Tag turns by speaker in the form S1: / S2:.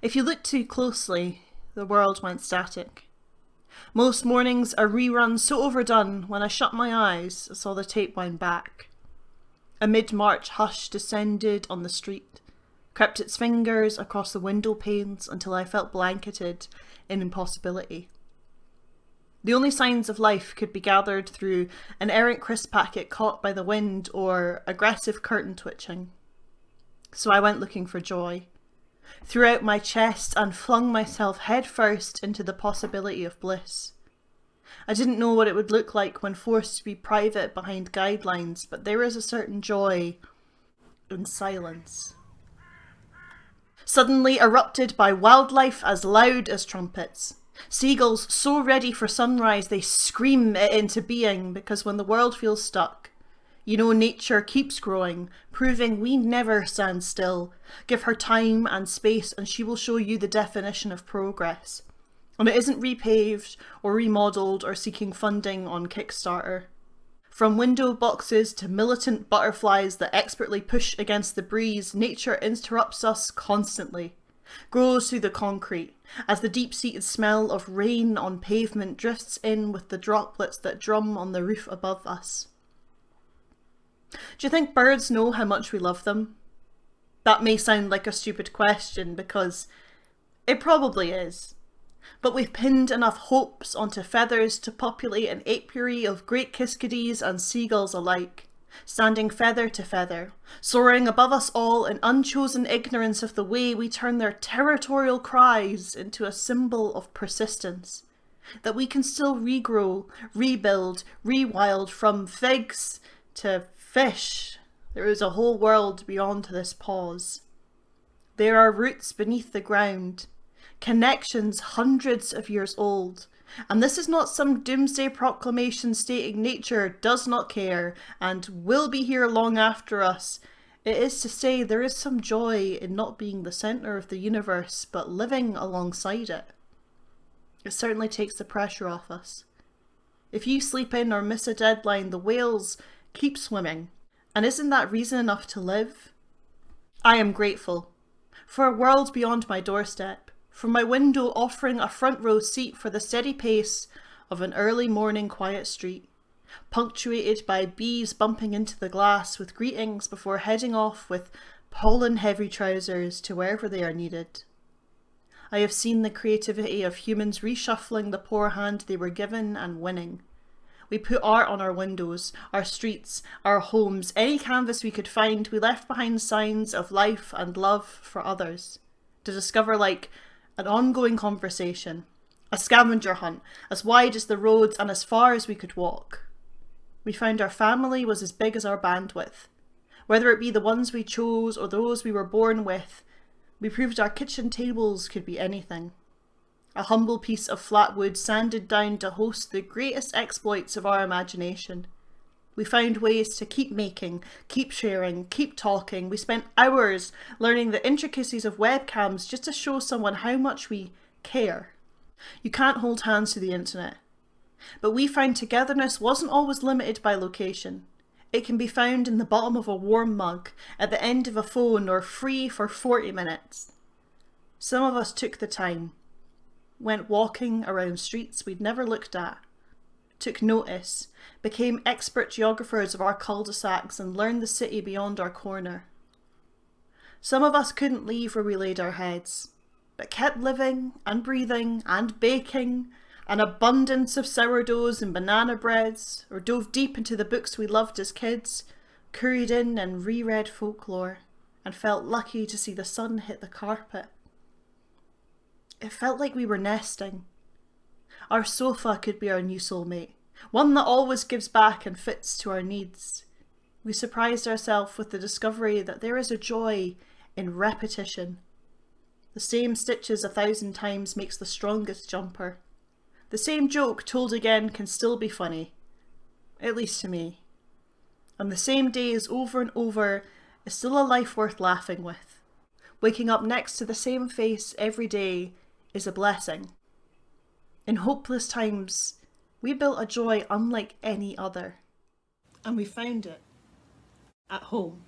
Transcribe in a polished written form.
S1: If you look too closely, the world went static. Most mornings a rerun so overdone, when I shut my eyes, I saw the tape wind back. A mid-March hush descended on the street, crept its fingers across the window panes until I felt blanketed in impossibility. The only signs of life could be gathered through an errant crisp packet caught by the wind or aggressive curtain twitching. So I went looking for joy, threw out my chest and flung myself headfirst into the possibility of bliss. I didn't know what it would look like when forced to be private behind guidelines, but there is a certain joy in silence. Suddenly erupted by wildlife as loud as trumpets. Seagulls so ready for sunrise they scream it into being, because when the world feels stuck, you know nature keeps growing, proving we never stand still. Give her time and space and she will show you the definition of progress. And it isn't repaved or remodelled or seeking funding on Kickstarter. From window boxes to militant butterflies that expertly push against the breeze, nature interrupts us constantly. Grows through the concrete, as the deep-seated smell of rain on pavement drifts in with the droplets that drum on the roof above us. Do you think birds know how much we love them? That may sound like a stupid question, because it probably is. But we've pinned enough hopes onto feathers to populate an apiary of great kiskadees and seagulls alike, standing feather to feather, soaring above us all in unchosen ignorance of the way we turn their territorial cries into a symbol of persistence, that we can still regrow, rebuild, rewild from figs to fish. There is a whole world beyond this pause. There are roots beneath the ground, connections hundreds of years old, and this is not some doomsday proclamation stating nature does not care and will be here long after us. It is to say there is some joy in not being the centre of the universe, but living alongside it. It certainly takes the pressure off us. If you sleep in or miss a deadline, the whales keep swimming. And isn't that reason enough to live? I am grateful for a world beyond my doorstep, for my window offering a front row seat for the steady pace of an early morning quiet street, punctuated by bees bumping into the glass with greetings before heading off with pollen-heavy trousers to wherever they are needed. I have seen the creativity of humans reshuffling the poor hand they were given and winning. We put art on our windows, our streets, our homes, any canvas we could find. We left behind signs of life and love for others, to discover like an ongoing conversation, a scavenger hunt, as wide as the roads and as far as we could walk. We found our family was as big as our bandwidth. Whether it be the ones we chose or those we were born with, we proved our kitchen tables could be anything. A humble piece of flat wood sanded down to host the greatest exploits of our imagination. We found ways to keep making, keep sharing, keep talking. We spent hours learning the intricacies of webcams just to show someone how much we care. You can't hold hands through the internet. But we found togetherness wasn't always limited by location. It can be found in the bottom of a warm mug, at the end of a phone, or free for 40 minutes. Some of us took the time, went walking around streets we'd never looked at, took notice, became expert geographers of our cul-de-sacs and learned the city beyond our corner. Some of us couldn't leave where we laid our heads, but kept living and breathing and baking an abundance of sourdoughs and banana breads, or dove deep into the books we loved as kids, curried in and reread folklore, and felt lucky to see the sun hit the carpet. It felt like we were nesting. Our sofa could be our new soulmate, one that always gives back and fits to our needs. We surprised ourselves with the discovery that there is a joy in repetition. The same stitches 1,000 times makes the strongest jumper. The same joke told again can still be funny, at least to me. And the same days over and over is still a life worth laughing with. Waking up next to the same face every day is a blessing. In hopeless times, we built a joy unlike any other, and we found it at home.